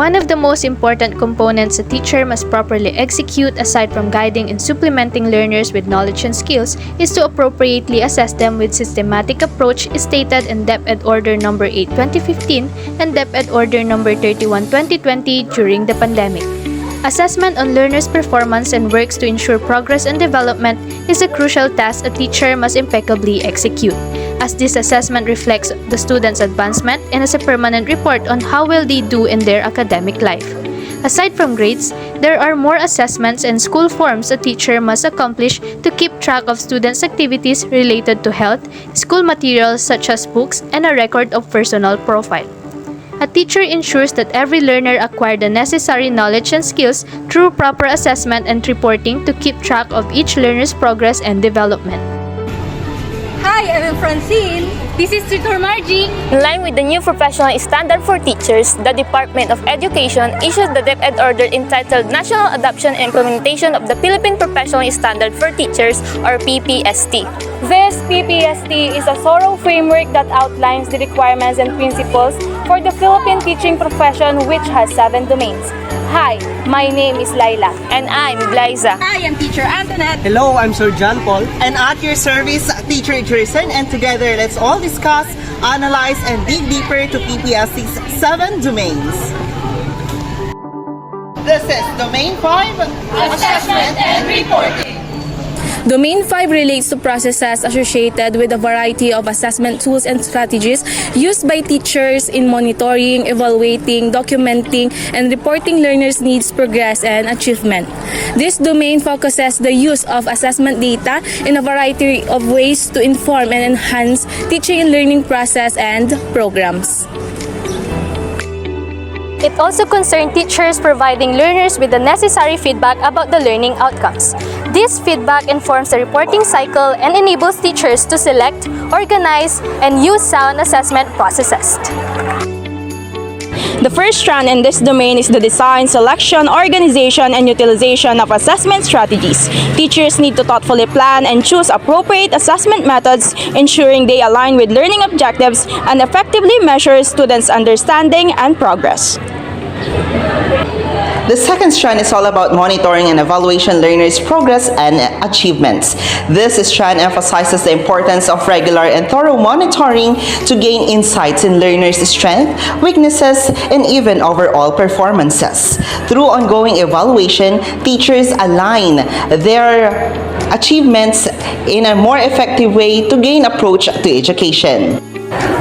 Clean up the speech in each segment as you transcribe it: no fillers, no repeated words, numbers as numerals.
One of the most important components a teacher must properly execute aside from guiding and supplementing learners with knowledge and skills is to appropriately assess them with systematic approach stated in DepEd Order No. 8, 2015 and DepEd Order No. 31, 2020 during the pandemic. Assessment on learners' performance and works to ensure progress and development is a crucial task a teacher must impeccably execute, as this assessment reflects the students' advancement and is a permanent report on how well they do in their academic life. Aside from grades, there are more assessments and school forms a teacher must accomplish to keep track of students' activities related to health, school materials such as books, and a record of personal profile. A teacher ensures that every learner acquire the necessary knowledge and skills through proper assessment and reporting to keep track of each learner's progress and development. Hi, I'm Francine. This is Tutor Margie. In line with the new professional standard for teachers, the Department of Education issued the DepEd order entitled National Adoption and Implementation of the Philippine Professional Standard for Teachers, or PPST. This PPST is a thorough framework that outlines the requirements and principles for the Philippine teaching profession, which has 7 domains. Hi, my name is Laila. And I'm Glyza. I am Teacher Antoinette. Hello, I'm Sir John Paul. And at your service, Teacher Jason. And together, let's all discuss, analyze, and dig deeper to PPST's 7 domains. This is Domain 5, Assessment and Reporting. Domain 5 relates to processes associated with a variety of assessment tools and strategies used by teachers in monitoring, evaluating, documenting, and reporting learners' needs, progress, and achievement. This domain focuses the use of assessment data in a variety of ways to inform and enhance teaching and learning process and programs. It also concerns teachers providing learners with the necessary feedback about the learning outcomes. This feedback informs the reporting cycle and enables teachers to select, organize, and use sound assessment processes. The first strand in this domain is the design, selection, organization, and utilization of assessment strategies. Teachers need to thoughtfully plan and choose appropriate assessment methods, ensuring they align with learning objectives and effectively measure students' understanding and progress. The second strand is all about monitoring and evaluation learners' progress and achievements. This strand emphasizes the importance of regular and thorough monitoring to gain insights in learners' strengths, weaknesses, and even overall performances. Through ongoing evaluation, teachers align their achievements in a more effective way to gain approach to education.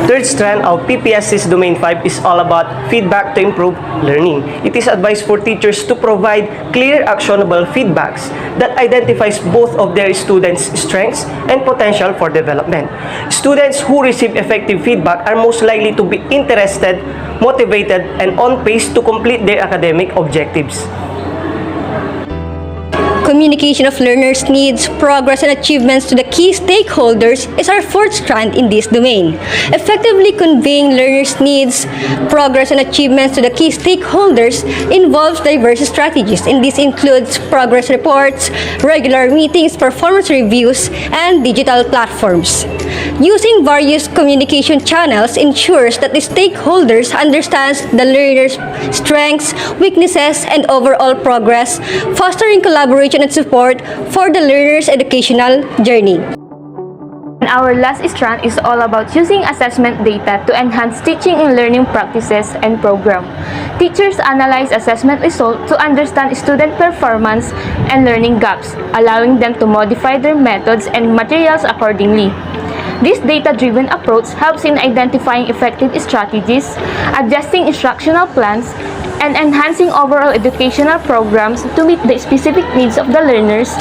Third strand of PPST's Domain 5 is all about feedback to improve learning. It is advised for teachers to provide clear, actionable feedbacks that identifies both of their students' strengths and potential for development. Students who receive effective feedback are most likely to be interested, motivated, and on pace to complete their academic objectives. Communication of learners' needs, progress, and achievements to the key stakeholders is our fourth strand in this domain. Effectively conveying learners' needs, progress, and achievements to the key stakeholders involves diverse strategies, and this includes progress reports, regular meetings, performance reviews, and digital platforms. Using various communication channels ensures that the stakeholders understand the learners' strengths, weaknesses, and overall progress, fostering collaboration and support for the learner's educational journey. Our last strand is all about using assessment data to enhance teaching and learning practices and program. Teachers analyze assessment results to understand student performance and learning gaps, allowing them to modify their methods and materials accordingly. This data-driven approach helps in identifying effective strategies, adjusting instructional plans, and enhancing overall educational programs to meet the specific needs of the learners,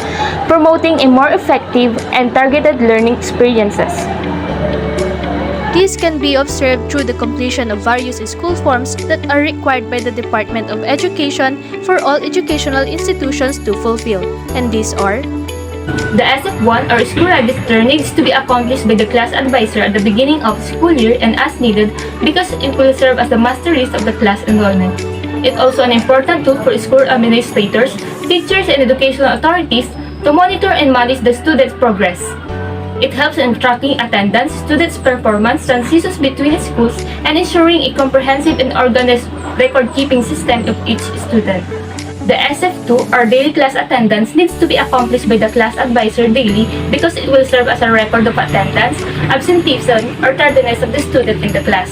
promoting a more effective and targeted learning experiences. This can be observed through the completion of various school forms that are required by the Department of Education for all educational institutions to fulfill, and these are: The SF1 or school register needs to be accomplished by the class advisor at the beginning of the school year and as needed because it will serve as the master list of the class enrollment. It's also an important tool for school administrators, teachers, and educational authorities to monitor and manage the students' progress. It helps in tracking attendance, students' performance, transitions between schools, and ensuring a comprehensive and organized record-keeping system of each student. The SF2, or daily class attendance, needs to be accomplished by the class advisor daily because it will serve as a record of attendance, absenteeism, or tardiness of the student in the class.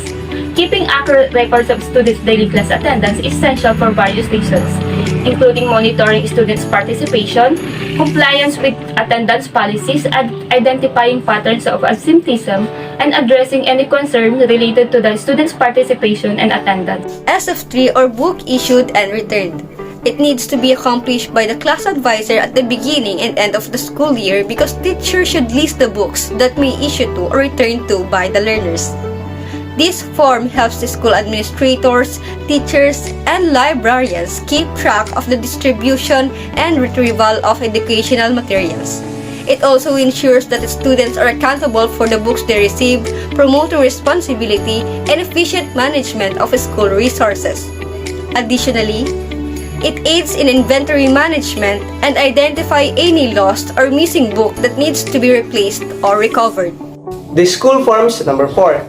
Keeping accurate records of students' daily class attendance is essential for various reasons, including monitoring students' participation, compliance with attendance policies, and identifying patterns of absenteeism, and addressing any concern related to the students' participation and attendance. SF3, or book issued and returned. It needs to be accomplished by the class advisor at the beginning and end of the school year because teachers should list the books that may issue to or return to by the learners. This form helps the school administrators, teachers, and librarians keep track of the distribution and retrieval of educational materials. It also ensures that the students are accountable for the books they receive, promoting responsibility and efficient management of school resources. Additionally, it aids in inventory management and identify any lost or missing book that needs to be replaced or recovered. The school forms number 4,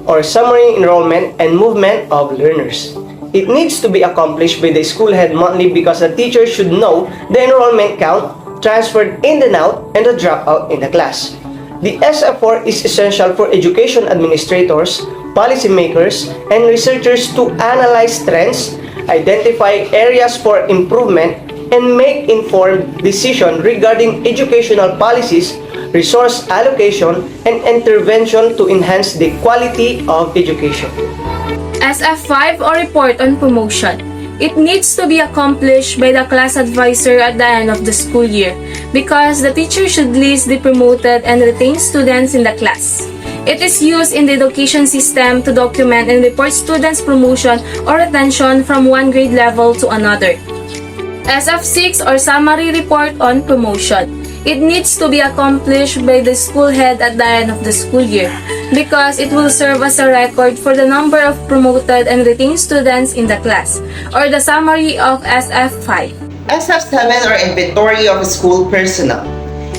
or summary enrollment and movement of learners. It needs to be accomplished by the school head monthly because the teacher should know the enrollment count, transferred in and out, and the dropout in the class. The SF4 is essential for education administrators, policymakers, and researchers to analyze trends, identify areas for improvement, and make informed decisions regarding educational policies, resource allocation, and intervention to enhance the quality of education. SF5, or report on promotion. It needs to be accomplished by the class advisor at the end of the school year because the teacher should list the promoted and retained students in the class. It is used in the education system to document and report students' promotion or retention from one grade level to another. SF6, or summary report on promotion. It needs to be accomplished by the school head at the end of the school year because it will serve as a record for the number of promoted and retained students in the class, or the summary of SF5. SF7, or inventory of school personnel.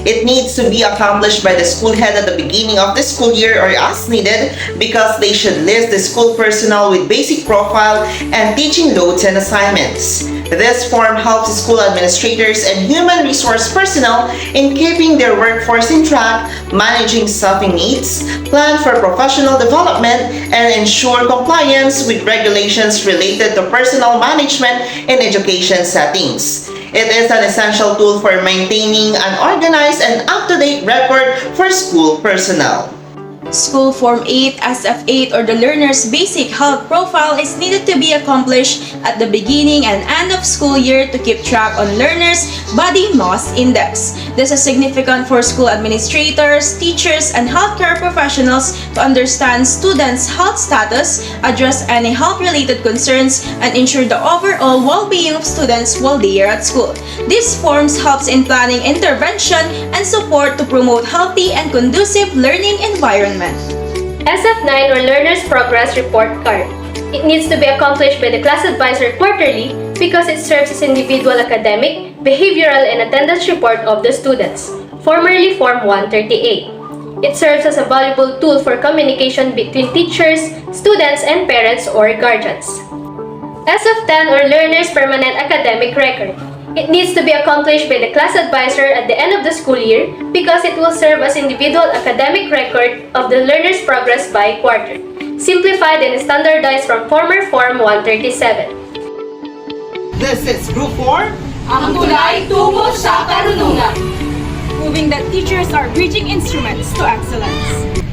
It needs to be accomplished by the school head at the beginning of the school year or as needed because they should list the school personnel with basic profile and teaching loads and assignments. This form helps school administrators and human resource personnel in keeping their workforce in track, managing staffing needs, plan for professional development, and ensure compliance with regulations related to personnel management in education settings. It is an essential tool for maintaining an organized and up-to-date record for school personnel. School Form 8, SF8, or the learner's basic health profile is needed to be accomplished at the beginning and end of school year to keep track on learners' body mass index. This is significant for school administrators, teachers, and healthcare professionals to understand students' health status, address any health-related concerns, and ensure the overall well-being of students while they are at school. These forms helps in planning intervention and support to promote healthy and conducive learning environment. SF9, or Learner's Progress Report Card. It needs to be accomplished by the class advisor quarterly because it serves as individual academic, behavioral, and attendance report of the students, formerly Form 138. It serves as a valuable tool for communication between teachers, students, and parents or guardians. SF10, or Learner's Permanent Academic Record. It needs to be accomplished by the class advisor at the end of the school year because it will serve as individual academic record of the learner's progress by quarter, simplified and standardized from former Form 137. This is Group 4. Ang tulay tungo sa karunungan. Proving that teachers are bridging instruments to excellence.